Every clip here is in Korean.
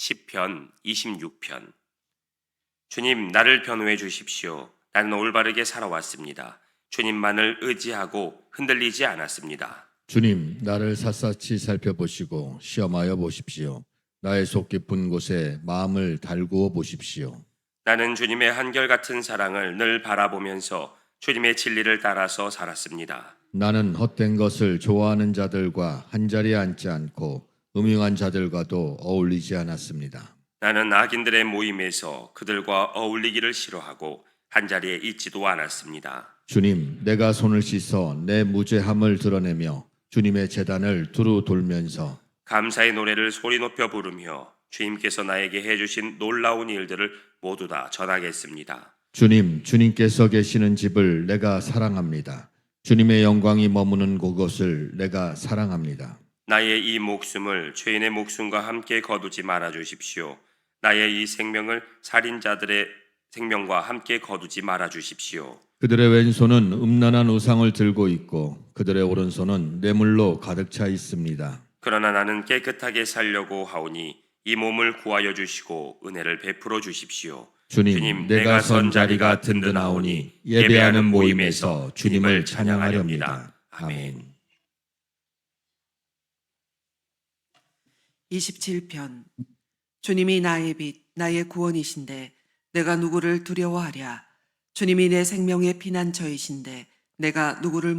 시편 26편. 주님, 나를 변호해 주십시오. 나는 올바르게 살아왔습니다. 주님만을 의지하고 흔들리지 않았습니다. 주님, 나를 샅샅이 살펴보시고 시험하여 보십시오. 나의 속 깊은 곳에 마음을 달구어 보십시오. 나는 주님의 한결같은 사랑을 늘 바라보면서 주님의 진리를 따라서 살았습니다. 나는 헛된 것을 좋아하는 자들과 한자리에 앉지 않고 음흉한 자들과도 어울리지 않았습니다. 나는 악인들의 모임에서 그들과 어울리기를 싫어하고 한자리에 있지도 않았습니다. 주님, 내가 손을 씻어 내 무죄함을 드러내며 주님의 제단을 두루 돌면서 감사의 노래를 소리 높여 부르며 주님께서 나에게 해주신 놀라운 일들을 모두 다 전하겠습니다. 주님, 주님께서 계시는 집을 내가 사랑합니다. 주님의 영광이 머무는 그곳을 내가 사랑합니다. 나의 이 목숨을 죄인의 목숨과 함께 거두지 말아 주십시오. 나의 이 생명을 살인자들의 생명과 함께 거두지 말아 주십시오. 그들의 왼손은 음란한 우상을 들고 있고 그들의 오른손은 뇌물로 가득 차 있습니다. 그러나 나는 깨끗하게 살려고 하오니 이 몸을 구하여 주시고 은혜를 베풀어 주십시오. 주님, 내가 선 자리가 든든하오니 예배하는 모임에서 주님을 찬양하렵니다. 아멘. 27편. 주님이 나의 빛, 나의 구원이신데 내가 누구를 두려워하랴. 주님이 내 생명의 피난처이신데 내가 누구를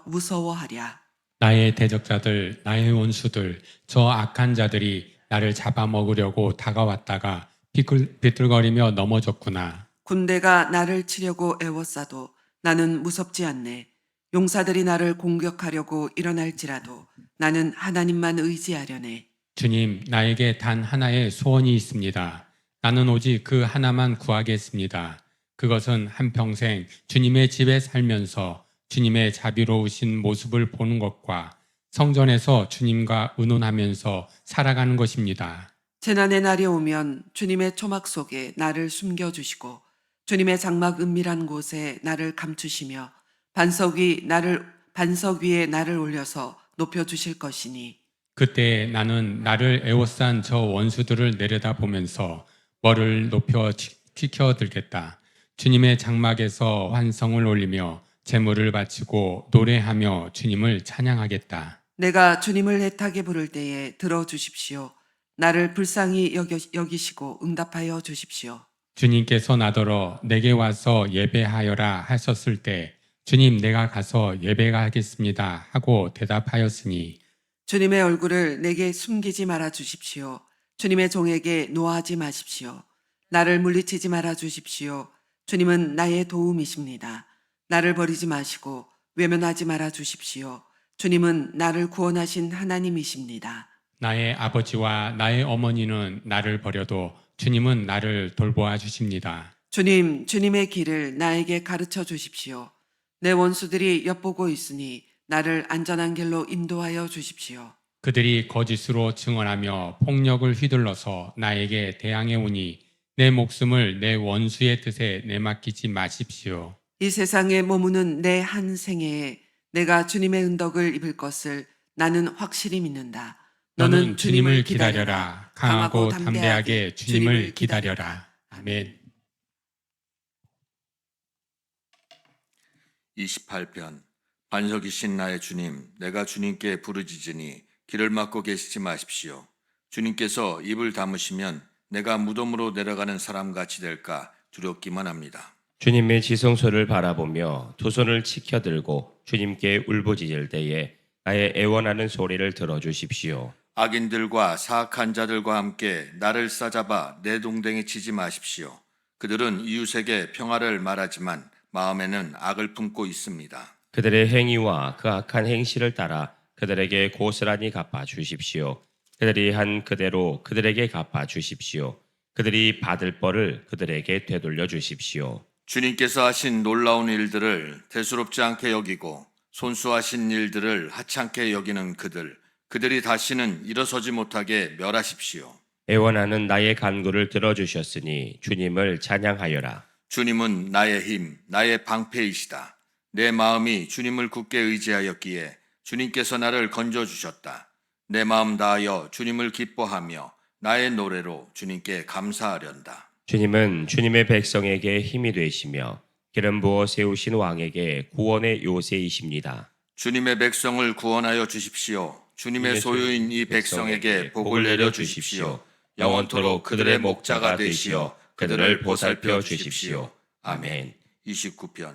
무서워하랴. 나의 대적자들, 나의 원수들, 저 악한 자들이 나를 잡아먹으려고 다가왔다가 비틀거리며 넘어졌구나. 군대가 나를 치려고 애워싸도 나는 무섭지 않네. 용사들이 나를 공격하려고 일어날지라도 나는 하나님만 의지하려네. 주님, 나에게 단 하나의 소원이 있습니다. 나는 오직 그 하나만 구하겠습니다. 그것은 한평생 주님의 집에 살면서 주님의 자비로우신 모습을 보는 것과 성전에서 주님과 의논하면서 살아가는 것입니다. 재난의 날이 오면 주님의 초막 속에 나를 숨겨주시고 주님의 장막 은밀한 곳에 나를 감추시며 반석 위에 나를 올려서 높여주실 것이니 그때 나는 나를 애워싼 저 원수들을 내려다보면서 머리를 높여 지켜들겠다. 주님의 장막에서 환성을 올리며 제물을 바치고 노래하며 주님을 찬양하겠다. 내가 주님을 애타게 부를 때에 들어주십시오. 나를 불쌍히 여기시고 응답하여 주십시오. 주님께서 나더러 내게 와서 예배하여라 하셨을 때 주님, 내가 가서 예배하겠습니다 하고 대답하였으니 주님의 얼굴을 내게 숨기지 말아 주십시오. 주님의 종에게 노하지 마십시오. 나를 물리치지 말아 주십시오. 주님은 나의 도움이십니다. 나를 버리지 마시고 외면하지 말아 주십시오. 주님은 나를 구원하신 하나님이십니다. 나의 아버지와 나의 어머니는 나를 버려도 주님은 나를 돌보아 주십니다. 주님, 주님의 길을 나에게 가르쳐 주십시오. 내 원수들이 엿보고 있으니 나를 안전한 길로 인도하여 주십시오. 그들이 거짓으로 증언하며 폭력을 휘둘러서 나에게 대항해 오니 내 목숨을 내 원수의 뜻에 내맡기지 마십시오. 이 세상에 머무는 내 한 생애에 내가 주님의 은덕을 입을 것을 나는 확실히 믿는다. 너는 주님을 기다려라. 강하고 담대하게 주님을 기다려라. 아멘. 28편. 반석이신 나의 주님, 내가 주님께 부르짖으니 길을 막고 계시지 마십시오. 주님께서 입을 다무시면 내가 무덤으로 내려가는 사람같이 될까 두렵기만 합니다. 주님의 지성소를 바라보며 두 손을 치켜들고 주님께 울부짖을 때에 나의 애원하는 소리를 들어주십시오. 악인들과 사악한 자들과 함께 나를 싸잡아 내 동댕이 치지 마십시오. 그들은 이웃에게 평화를 말하지만 마음에는 악을 품고 있습니다. 그들의 행위와 그 악한 행실을 따라 그들에게 고스란히 갚아 주십시오. 그들이 한 그대로 그들에게 갚아 주십시오. 그들이 받을 벌을 그들에게 되돌려 주십시오. 주님께서 하신 놀라운 일들을 대수롭지 않게 여기고 손수하신 일들을 하찮게 여기는 그들이 다시는 일어서지 못하게 멸하십시오. 애원하는 나의 간구를 들어주셨으니 주님을 찬양하여라. 주님은 나의 힘, 나의 방패이시다. 내 마음이 주님을 굳게 의지하였기에 주님께서 나를 건져주셨다. 내 마음 다하여 주님을 기뻐하며 나의 노래로 주님께 감사하련다. 주님은 주님의 백성에게 힘이 되시며 기름 부어 세우신 왕에게 구원의 요새이십니다. 주님의 백성을 구원하여 주십시오. 주님의 소유인 이 백성에게 복을 내려 주십시오. 영원토록 그들의 목자가 되시어 그들을 보살펴 주십시오. 아멘. 29편.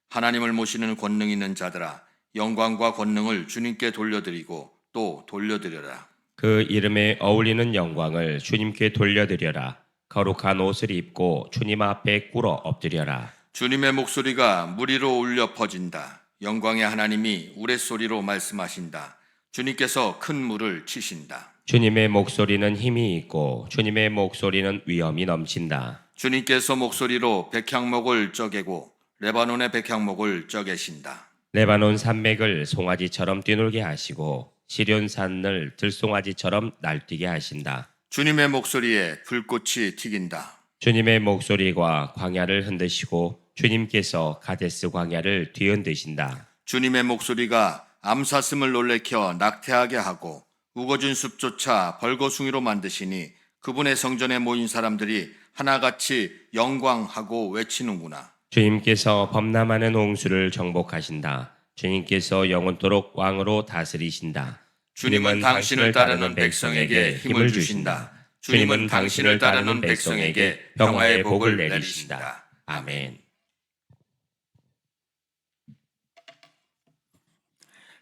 하나님을 모시는 권능 있는 자들아, 영광과 권능을 주님께 돌려드리고 또 돌려드려라. 그 이름에 어울리는 영광을 주님께 돌려드려라. 거룩한 옷을 입고 주님 앞에 꿇어 엎드려라. 주님의 목소리가 무리로 울려 퍼진다. 영광의 하나님이 우레소리로 말씀하신다. 주님께서 큰 물을 치신다. 주님의 목소리는 힘이 있고 주님의 목소리는 위엄이 넘친다. 주님께서 목소리로 백향목을 쪄개고 레바논의 백향목을 쪄개신다. 레바논 산맥을 송아지처럼 뛰놀게 하시고 시련 산을 들송아지처럼 날뛰게 하신다. 주님의 목소리에 불꽃이 튀긴다. 주님의 목소리가 광야를 흔드시고 주님께서 가데스 광야를 뒤흔드신다. 주님의 목소리가 암사슴을 놀래켜 낙태하게 하고 우거진 숲조차 벌거숭이로 만드시니 그분의 성전에 모인 사람들이 하나같이 영광하고 외치는구나. 주님께서 범람하는 홍수를 정복하신다. 주님께서 영원토록 왕으로 다스리신다. 주님은 당신을 따르는 백성에게 힘을 주신다. 주님은 당신을 따르는 백성에게 평화의 복을 내리신다. 아멘.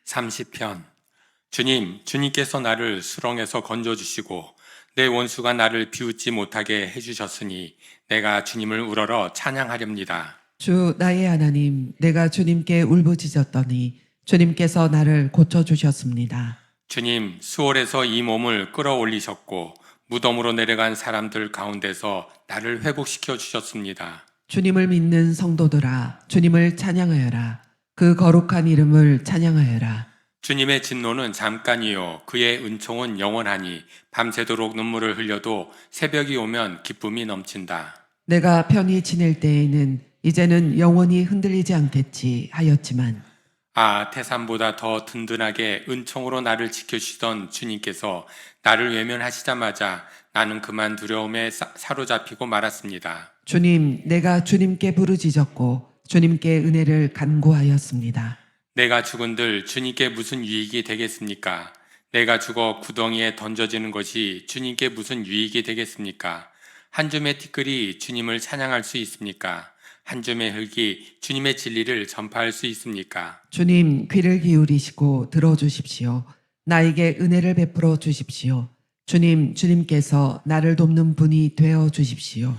30편. 주님께서 나를 수렁에서 건져주시고 내 원수가 나를 비웃지 못하게 해주셨으니 내가 주님을 우러러 찬양하렵니다. 주 나의 하나님, 내가 주님께 울부짖었더니 주님께서 나를 고쳐주셨습니다. 주님, 수월에서 이 몸을 끌어올리셨고 무덤으로 내려간 사람들 가운데서 나를 회복시켜 주셨습니다. 주님을 믿는 성도들아, 주님을 찬양하여라. 그 거룩한 이름을 찬양하여라. 주님의 진노는 잠깐이요 그의 은총은 영원하니 밤새도록 눈물을 흘려도 새벽이 오면 기쁨이 넘친다. 내가 편히 지낼 때에는 이제는 영원히 흔들리지 않겠지 하였지만 태산보다 더 든든하게 은총으로 나를 지켜주시던 주님께서 나를 외면하시자마자 나는 그만 두려움에 사로잡히고 말았습니다. 주님, 내가 주님께 부르짖었고 주님께 은혜를 간구하였습니다. 내가 죽은들 주님께 무슨 유익이 되겠습니까? 내가 죽어 구덩이에 던져지는 것이 주님께 무슨 유익이 되겠습니까? 한 줌의 티끌이 주님을 찬양할 수 있습니까? 한 줌의 흙이 주님의 진리를 전파할 수 있습니까? 주님, 귀를 기울이시고 들어주십시오. 나에게 은혜를 베풀어 주십시오. 주님께서 나를 돕는 분이 되어 주십시오.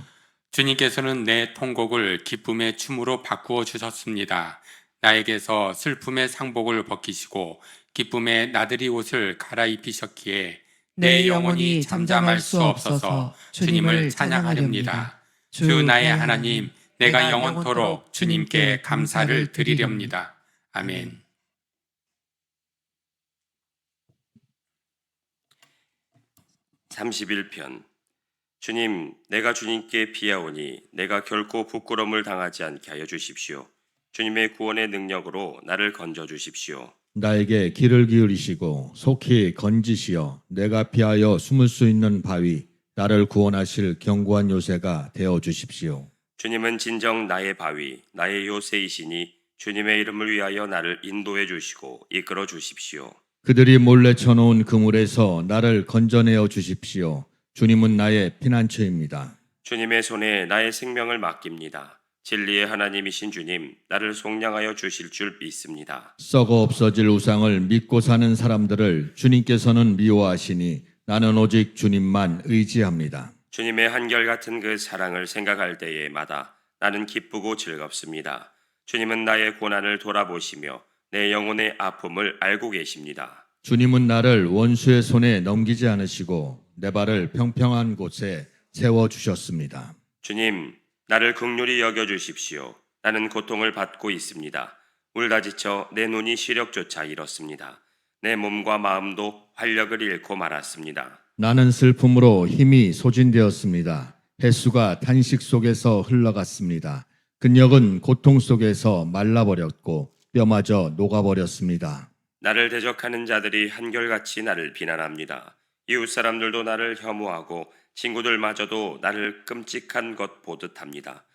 주님께서는 내 통곡을 기쁨의 춤으로 바꾸어 주셨습니다. 나에게서 슬픔의 상복을 벗기시고 기쁨의 나들이 옷을 갈아입히셨기에 내 영혼이 잠잠할 수 없어서 주님을 찬양하렵니다. 주 나의 하나님, 내가 영원토록 주님께 감사를 드리렵니다. 아멘. (31편) 주님, 내가 주님께 피하오니 내가 결코 부끄러움을 당하지 않게 하여 주십시오. 주님의 구원의 능력으로 나를 건져 주십시오. 나에게 귀를 기울이시고 속히 건지시어 내가 피하여 숨을 수 있는 바위, 나를 구원하실 견고한 요새가 되어 주십시오. 주님은 진정 나의 바위, 나의 요새이시니 주님의 이름을 위하여 나를 인도해 주시고 이끌어 주십시오. 그들이 몰래 쳐놓은 그물에서 나를 건져내어 주십시오. 주님은 나의 피난처입니다. 주님의 손에 나의 생명을 맡깁니다. 진리의 하나님이신 주님, 나를 속량하여 주실 줄 믿습니다. 썩어 없어질 우상을 믿고 사는 사람들을 주님께서는 미워하시니 나는 오직 주님만 의지합니다. 주님의 한결같은 그 사랑을 생각할 때에마다 나는 기쁘고 즐겁습니다. 주님은 나의 고난을 돌아보시며 내 영혼의 아픔을 알고 계십니다. 주님은 나를 원수의 손에 넘기지 않으시고 내 발을 평평한 곳에 세워주셨습니다. 주님, 나를 긍휼히 여겨주십시오. 나는 고통을 받고 있습니다. 울다 지쳐 내 눈이 시력조차 잃었습니다. 내 몸과 마음도 활력을 잃고 말았습니다. 나는 슬픔으로 힘이 소진되었습니다. 햇수가 탄식 속에서 흘러갔습니다. 근력은 고통 속에서 말라버렸고 뼈마저 녹아버렸습니다. 나를 대적하는 자들이 한결같이 나를 비난합니다. 이웃 사람들도 나를 혐오하고 친구들마저도 나를 끔찍한 것 보듯 합니다.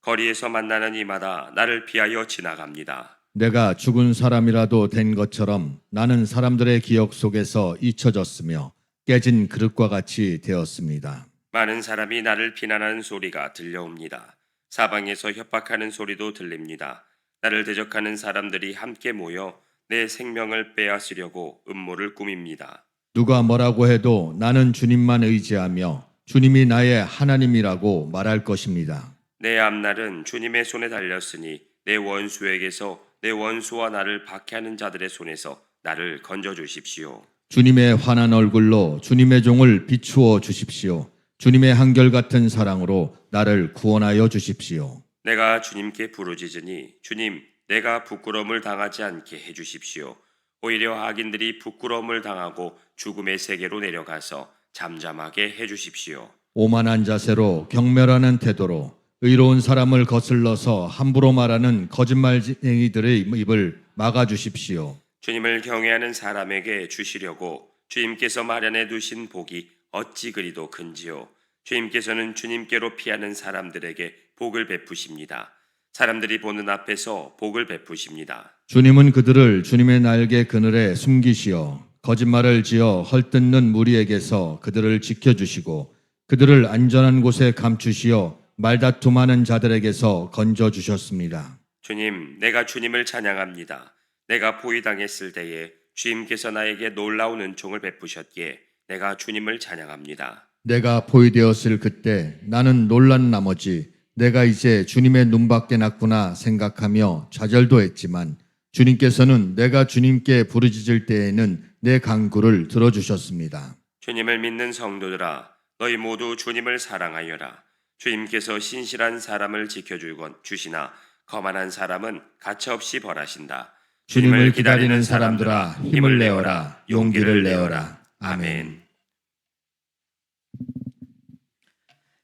거리에서 만나는 이마다 나를 피하여 지나갑니다. 내가 죽은 사람이라도 된 것처럼 나는 사람들의 기억 속에서 잊혀졌으며 깨진 그릇과 같이 되었습니다. 많은 사람이 나를 비난하는 소리가 들려옵니다. 사방에서 협박하는 소리도 들립니다. 나를 대적하는 사람들이 함께 모여 내 생명을 빼앗으려고 음모를 꾸밉니다. 누가 뭐라고 해도 나는 주님만 의지하며 주님이 나의 하나님이라고 말할 것입니다. 내 앞날은 주님의 손에 달렸으니 내 원수에게서 내 원수와 나를 박해하는 자들의 손에서 나를 건져 주십시오. 주님의 환한 얼굴로 주님의 종을 비추어 주십시오. 주님의 한결같은 사랑으로 나를 구원하여 주십시오. 내가 주님께 부르짖으니 주님, 내가 부끄러움을 당하지 않게 해주십시오. 오히려 악인들이 부끄러움을 당하고 죽음의 세계로 내려가서 잠잠하게 해주십시오. 오만한 자세로 경멸하는 태도로 의로운 사람을 거슬러서 함부로 말하는 거짓말쟁이들의 입을 막아주십시오. 주님을 경외하는 사람에게 주시려고 주님께서 마련해 두신 복이 어찌 그리도 큰지요. 주님께서는 주님께로 피하는 사람들에게 복을 베푸십니다. 사람들이 보는 앞에서 복을 베푸십니다. 주님은 그들을 주님의 날개 그늘에 숨기시어 거짓말을 지어 헐뜯는 무리에게서 그들을 지켜주시고 그들을 안전한 곳에 감추시어 말다툼하는 자들에게서 건져주셨습니다. 주님, 내가 주님을 찬양합니다. 내가 포위당했을 때에 주님께서 나에게 놀라운 은총을 베푸셨기에 내가 주님을 찬양합니다. 내가 포위되었을 그때 나는 놀란 나머지 내가 이제 주님의 눈밖에 났구나 생각하며 좌절도 했지만 주님께서는 내가 주님께 부르짖을 때에는 내 간구를 들어주셨습니다. 주님을 믿는 성도들아, 너희 모두 주님을 사랑하여라. 주님께서 신실한 사람을 지켜주시나 거만한 사람은 가차없이 벌하신다. 주님을 기다리는 사람들아 힘을 내어라, 용기를 내어라. 아멘.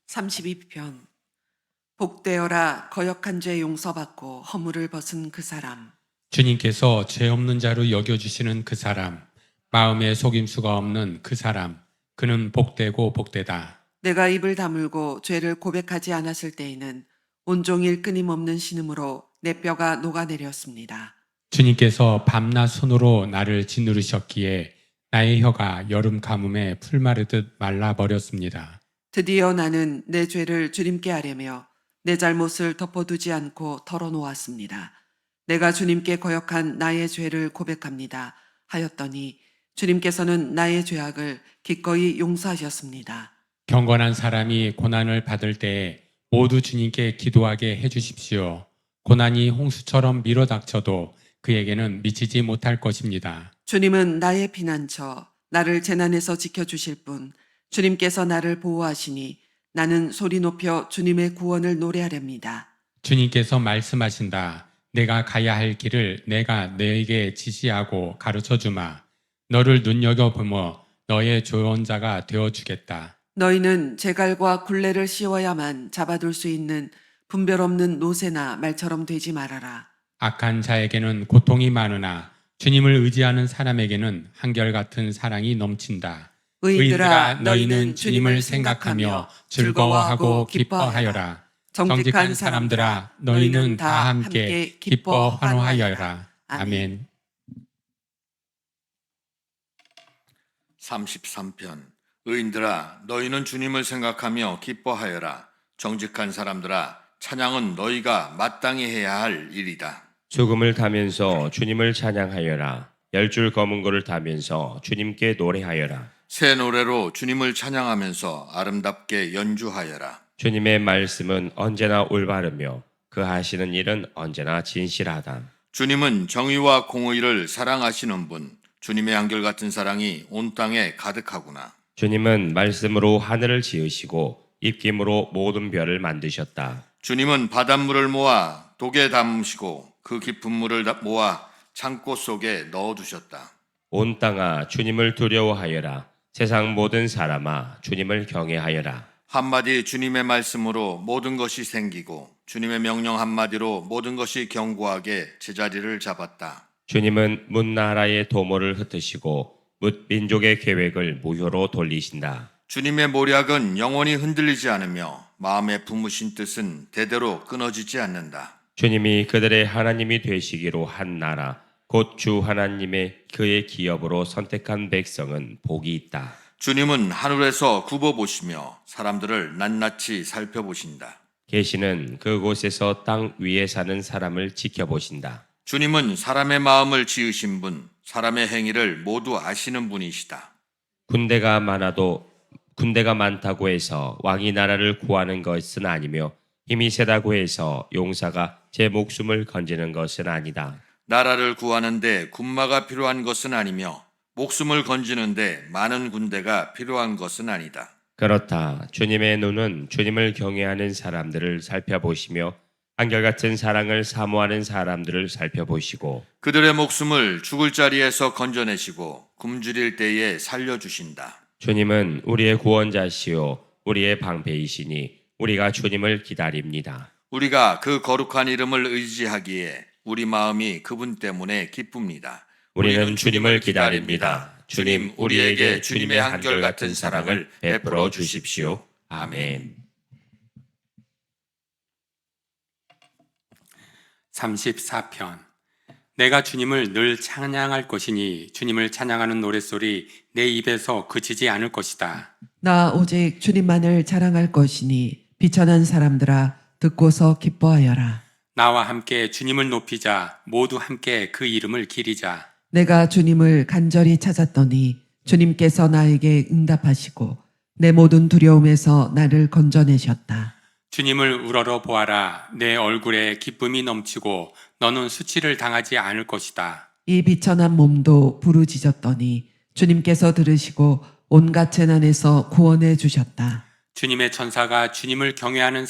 32편. 복되어라 거역한 죄 용서받고 허물을 벗은 그 사람. 주님께서 죄 없는 자로 여겨주시는 그 사람, 마음에 속임수가 없는 그 사람, 그는 복되고 복되다. 내가 입을 다물고 죄를 고백하지 않았을 때에는 온종일 끊임없는 신음으로 내 뼈가 녹아내렸습니다. 주님께서 밤낮 손으로 나를 짓누르셨기에 나의 혀가 여름 가뭄에 풀 마르듯 말라버렸습니다. 드디어 나는 내 죄를 주님께 아뢰며 내 잘못을 덮어두지 않고 털어놓았습니다. 내가 주님께 거역한 나의 죄를 고백합니다 하였더니 주님께서는 나의 죄악을 기꺼이 용서하셨습니다. 경건한 사람이 고난을 받을 때에 모두 주님께 기도하게 해주십시오. 고난이 홍수처럼 밀어닥쳐도 그에게는 미치지 못할 것입니다. 주님은 나의 피난처, 나를 재난에서 지켜주실 분, 주님께서 나를 보호하시니 나는 소리 높여 주님의 구원을 노래하렵니다. 주님께서 말씀하신다. 내가 가야 할 길을 내가 너에게 지시하고 가르쳐주마. 너를 눈여겨보며 너의 조언자가 되어주겠다. 너희는 제갈과 굴레를 씌워야만 잡아둘 수 있는 분별 없는 노새나 말처럼 되지 말아라. 악한 자에게는 고통이 많으나 주님을 의지하는 사람에게는 한결같은 사랑이 넘친다. 의인들아 너희는 주님을 생각하며 즐거워하고 기뻐하여라. 정직한 사람들아 너희는 다 함께 기뻐 환호하여라. 아멘. 33편. 의인들아 너희는 주님을 생각하며 기뻐하여라. 정직한 사람들아 찬양은 너희가 마땅히 해야 할 일이다. 죽음을 타면서 주님을 찬양하여라. 10줄 검은 고를 타면서 주님께 노래하여라. 새 노래로 주님을 찬양하면서 아름답게 연주하여라. 주님의 말씀은 언제나 올바르며 그 하시는 일은 언제나 진실하다. 주님은 정의와 공의를 사랑하시는 분. 주님의 한결같은 사랑이 온 땅에 가득하구나. 주님은 말씀으로 하늘을 지으시고 입김으로 모든 별을 만드셨다. 주님은 바닷물을 모아 독에 담으시고 그 깊은 물을 모아 창고 속에 넣어두셨다. 온 땅아 주님을 두려워하여라. 세상 모든 사람아 주님을 경외하여라. 한마디 주님의 말씀으로 모든 것이 생기고 주님의 명령 한마디로 모든 것이 견고하게 제자리를 잡았다. 주님은 문나라의 도모를 흩으시고 뭇 민족의 계획을 무효로 돌리신다. 주님의 모략은 영원히 흔들리지 않으며 마음에 품으신 뜻은 대대로 끊어지지 않는다. 주님이 그들의 하나님이 되시기로 한 나라 곧 주 하나님의 그의 기업으로 선택한 백성은 복이 있다. 주님은 하늘에서 굽어보시며 사람들을 낱낱이 살펴보신다. 계시는 그곳에서 땅 위에 사는 사람을 지켜보신다. 주님은 사람의 마음을 지으신 분, 사람의 행위를 모두 아시는 분이시다. 군대가 많다고 해서 왕이 나라를 구하는 것은 아니며 힘이 세다고 해서 용사가 제 목숨을 건지는 것은 아니다. 나라를 구하는데 군마가 필요한 것은 아니며 목숨을 건지는데 많은 군대가 필요한 것은 아니다. 그렇다. 주님의 눈은 주님을 경외하는 사람들을 살펴보시며 한결같은 사랑을 사모하는 사람들을 살펴보시고 그들의 목숨을 죽을 자리에서 건져내시고 굶주릴 때에 살려주신다. 주님은 우리의 구원자시요 우리의 방패이시니 우리가 주님을 기다립니다. 우리가 그 거룩한 이름을 의지하기에 우리 마음이 그분 때문에 기쁩니다. 우리는 주님을 기다립니다. 주님, 우리에게 주님의 한결같은 사랑을 베풀어 주십시오. 아멘. 34편. 내가 주님을 늘 찬양할 것이니 주님을 찬양하는 노랫소리 내 입에서 그치지 않을 것이다. 나 오직 주님만을 자랑할 것이니 비천한 사람들아 듣고서 기뻐하여라. 나와 함께 주님을 높이자. 모두 함께 그 이름을 기리자. 내가 주님을 간절히 찾았더니 주님께서 나에게 응답하시고 내 모든 두려움에서 나를 건져내셨다. 주님을 우러러 보아라. 내 얼굴에 기쁨이 넘치고 너는 수치를 당하지 않을 것이다. 이 비천한 몸도 부르짖었더니 주님께서 들으시고 온갖 재난에서 구원해 주셨다. 주님의 천사가 주님을 경외하는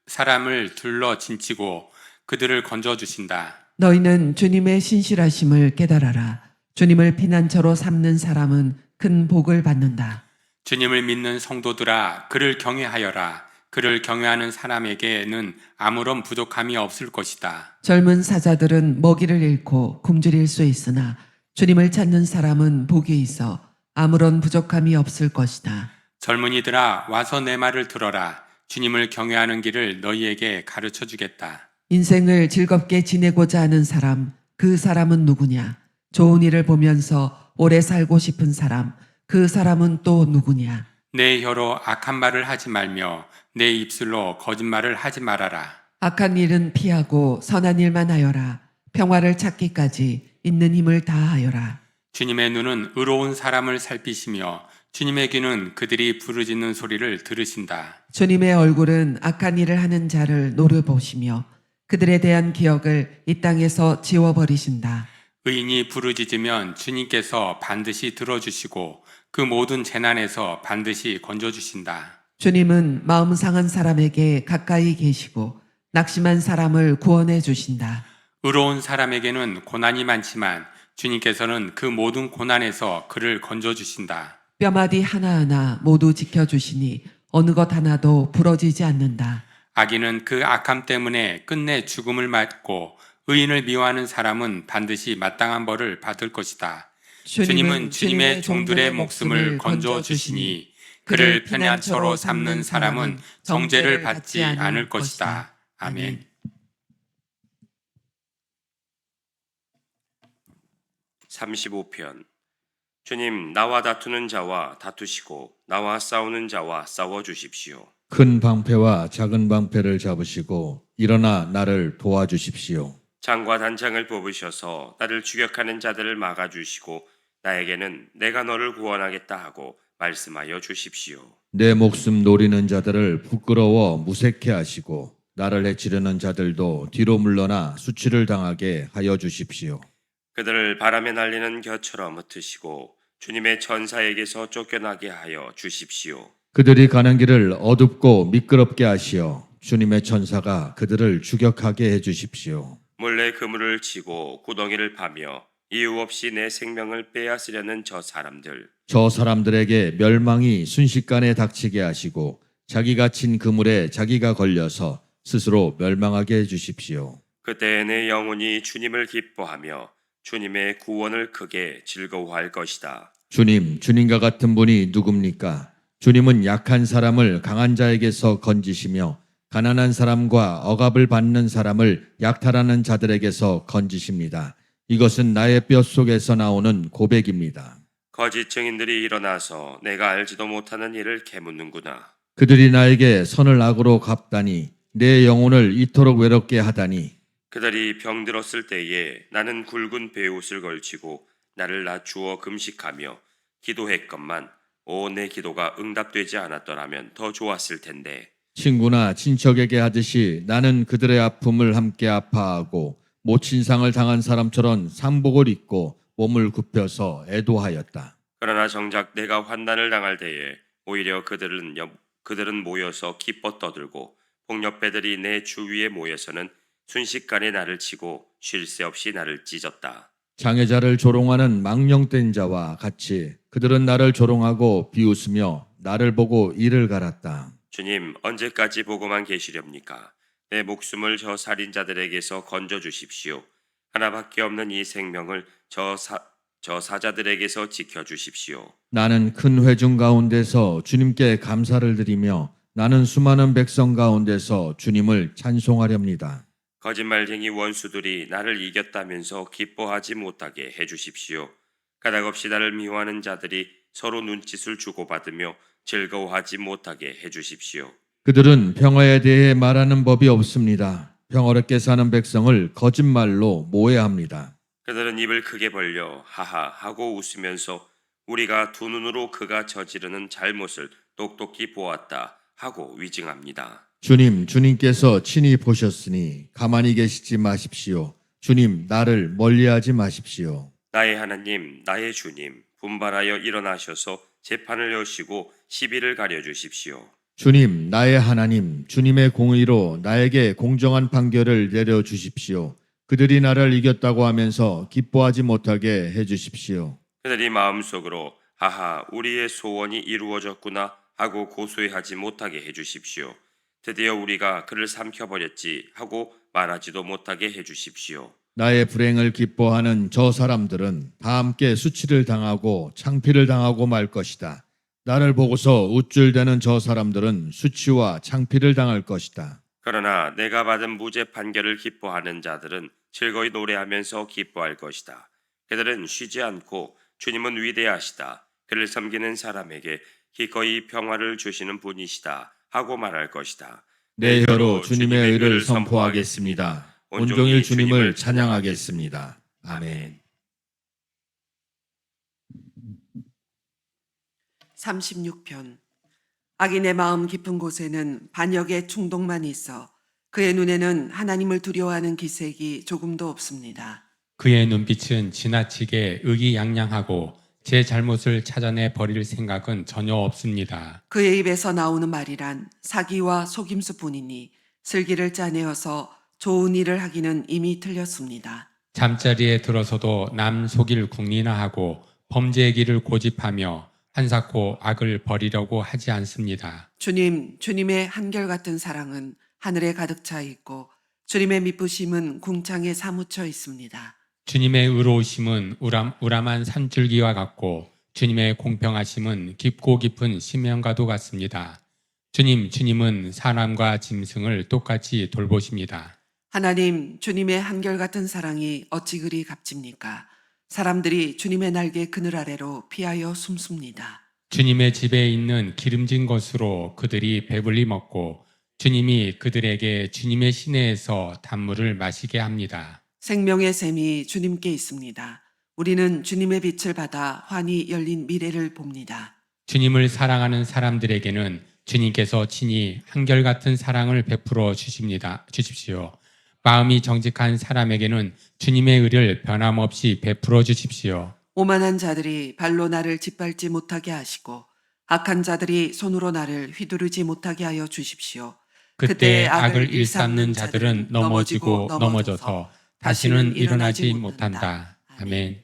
사람을 둘러 진치고 그들을 건져주신다. 너희는 주님의 신실하심을 깨달아라. 주님을 피난처로 삼는 사람은 큰 복을 받는다. 주님을 믿는 성도들아, 그를 경외하여라. 그를 경외하는 사람에게는 아무런 부족함이 없을 것이다. 젊은 사자들은 먹이를 잃고 굶주릴 수 있으나 주님을 찾는 사람은 복이 있어 아무런 부족함이 없을 것이다. 젊은이들아, 와서 내 말을 들어라. 주님을 경외하는 길을 너희에게 가르쳐 주겠다. 인생을 즐겁게 지내고자 하는 사람, 그 사람은 누구냐? 좋은 일을 보면서 오래 살고 싶은 사람, 그 사람은 또 누구냐? 내 혀로 악한 말을 하지 말며 내 입술로 거짓말을 하지 말아라. 악한 일은 피하고 선한 일만 하여라. 평화를 찾기까지 있는 힘을 다하여라. 주님의 눈은 의로운 사람을 살피시며 주님의 귀는 그들이 부르짖는 소리를 들으신다. 주님의 얼굴은 악한 일을 하는 자를 노려보시며 그들에 대한 기억을 이 땅에서 지워버리신다. 의인이 부르짖으면 주님께서 반드시 들어주시고 그 모든 재난에서 반드시 건져주신다. 주님은 마음 상한 사람에게 가까이 계시고 낙심한 사람을 구원해 주신다. 의로운 사람에게는 고난이 많지만 주님께서는 그 모든 고난에서 그를 건져주신다. 뼈마디 하나하나 모두 지켜주시니 어느 것 하나도 부러지지 않는다. 악인은 그 악함 때문에 끝내 죽음을 맞고 의인을 미워하는 사람은 반드시 마땅한 벌을 받을 것이다. 주님은 주님의 종들의 목숨을 건져주시니 그를 편향처로 삼는 사람은 정죄를 받지 않을 것이다. 아멘. 35편. 주님, 나와 다투는 자와 다투시고 나와 싸우는 자와 싸워 주십시오. 큰 방패와 작은 방패를 잡으시고 일어나 나를 도와주십시오. 창과 단창을 뽑으셔서 나를 추격하는 자들을 막아주시고 나에게는 내가 너를 구원하겠다 하고 말씀하여 주십시오. 내 목숨 노리는 자들을 부끄러워 무색해 하시고 나를 해치려는 자들도 뒤로 물러나 수치를 당하게 하여 주십시오. 그들을 바람에 날리는 겨처럼 흩으시고 주님의 천사에게서 쫓겨나게 하여 주십시오. 그들이 가는 길을 어둡고 미끄럽게 하시어 주님의 천사가 그들을 추격하게 해 주십시오. 몰래 그물을 치고 구덩이를 파며 이유 없이 내 생명을 빼앗으려는 저 사람들에게 멸망이 순식간에 닥치게 하시고 자기가 친 그물에 자기가 걸려서 스스로 멸망하게 해 주십시오. 그때 내 영혼이 주님을 기뻐하며 주님의 구원을 크게 즐거워할 것이다. 주님, 주님과 같은 분이 누굽니까? 주님은 약한 사람을 강한 자에게서 건지시며 가난한 사람과 억압을 받는 사람을 약탈하는 자들에게서 건지십니다. 이것은 나의 뼛속에서 나오는 고백입니다. 거짓 증인들이 일어나서 내가 알지도 못하는 일을 캐묻는구나. 그들이 나에게 선을 악으로 갚다니 내 영혼을 이토록 외롭게 하다니 그들이 병들었을 때에 나는 굵은 베옷을 걸치고 나를 낮추어 금식하며 기도했건만 내 기도가 응답되지 않았더라면 더 좋았을 텐데. 친구나 친척에게 하듯이 나는 그들의 아픔을 함께 아파하고 모친상을 당한 사람처럼 상복을 입고 몸을 굽혀서 애도하였다. 그러나 정작 내가 환난을 당할 때에 오히려 그들은 모여서 기뻐 떠들고 폭력배들이 내 주위에 모여서는 순식간에 나를 치고 쉴 새 없이 나를 찢었다. 장애자를 조롱하는 망령된 자와 같이 그들은 나를 조롱하고 비웃으며 나를 보고 이를 갈았다. 주님, 언제까지 보고만 계시렵니까? 내 목숨을 저 살인자들에게서 건져 주십시오. 하나밖에 없는 이 생명을 저 사자들에게서 지켜 주십시오. 나는 큰 회중 가운데서 주님께 감사를 드리며 나는 수많은 백성 가운데서 주님을 찬송하렵니다. 거짓말쟁이 원수들이 나를 이겼다면서 기뻐하지 못하게 해주십시오. 까닭없이 나를 미워하는 자들이 서로 눈짓을 주고받으며 즐거워하지 못하게 해주십시오. 그들은 평화에 대해 말하는 법이 없습니다. 평화롭게 사는 백성을 거짓말로 모해합니다. 그들은 입을 크게 벌려 하하 하고 웃으면서 우리가 두 눈으로 그가 저지르는 잘못을 똑똑히 보았다 하고 위증합니다. 주님께서 친히 보셨으니 가만히 계시지 마십시오. 주님, 나를 멀리하지 마십시오. 나의 하나님, 나의 주님, 분발하여 일어나셔서 재판을 여시고 시비를 가려주십시오. 주님, 나의 하나님, 주님의 공의로 나에게 공정한 판결을 내려주십시오. 그들이 나를 이겼다고 하면서 기뻐하지 못하게 해주십시오. 그들이 마음속으로 하하 우리의 소원이 이루어졌구나 하고 고소해하지 못하게 해주십시오. 드디어 우리가 그를 삼켜버렸지 하고 말하지도 못하게 해주십시오. 나의 불행을 기뻐하는 저 사람들은 다 함께 수치를 당하고 창피를 당하고 말 것이다. 나를 보고서 우쭐대는 저 사람들은 수치와 창피를 당할 것이다. 그러나 내가 받은 무죄 판결을 기뻐하는 자들은 즐거이 노래하면서 기뻐할 것이다. 그들은 쉬지 않고 주님은 위대하시다. 그를 섬기는 사람에게 기꺼이 평화를 주시는 분이시다 하고 말할 것이다. 내 혀로 주님의 의를 선포하겠습니다. 온종일 주님을 찬양하겠습니다. 아멘. 36편. 악인의 마음 깊은 곳에는 반역의 충동만 있어 그의 눈에는 하나님을 두려워하는 기색이 조금도 없습니다. 그의 눈빛은 지나치게 의기양양하고 제 잘못을 찾아내 버릴 생각은 전혀 없습니다. 그의 입에서 나오는 말이란 사기와 속임수뿐이니 슬기를 짜내어서 좋은 일을 하기는 이미 틀렸습니다. 잠자리에 들어서도 남 속일 궁리나 하고 범죄의 길을 고집하며 한사코 악을 버리려고 하지 않습니다. 주님의 한결같은 사랑은 하늘에 가득 차 있고 주님의 미쁘심은 궁창에 사무쳐 있습니다. 주님의 의로우심은 우람한 산줄기와 같고 주님의 공평하심은 깊고 깊은 심연과도 같습니다. 주님은 사람과 짐승을 똑같이 돌보십니다. 하나님, 주님의 한결같은 사랑이 어찌 그리 값집니까? 사람들이 주님의 날개 그늘 아래로 피하여 숨습니다. 주님의 집에 있는 기름진 것으로 그들이 배불리 먹고 주님이 그들에게 주님의 시내에서 단물을 마시게 합니다. 생명의 샘이 주님께 있습니다. 우리는 주님의 빛을 받아 환히 열린 미래를 봅니다. 주님을 사랑하는 사람들에게는 주님께서 친히 한결같은 사랑을 베풀어 주십시오. 마음이 정직한 사람에게는 주님의 의를 변함없이 베풀어 주십시오. 오만한 자들이 발로 나를 짓밟지 못하게 하시고 악한 자들이 손으로 나를 휘두르지 못하게 하여 주십시오. 그때 악을 일삼는 자들은 넘어지고 넘어져서 다시는 일어나지 못한다. 아멘.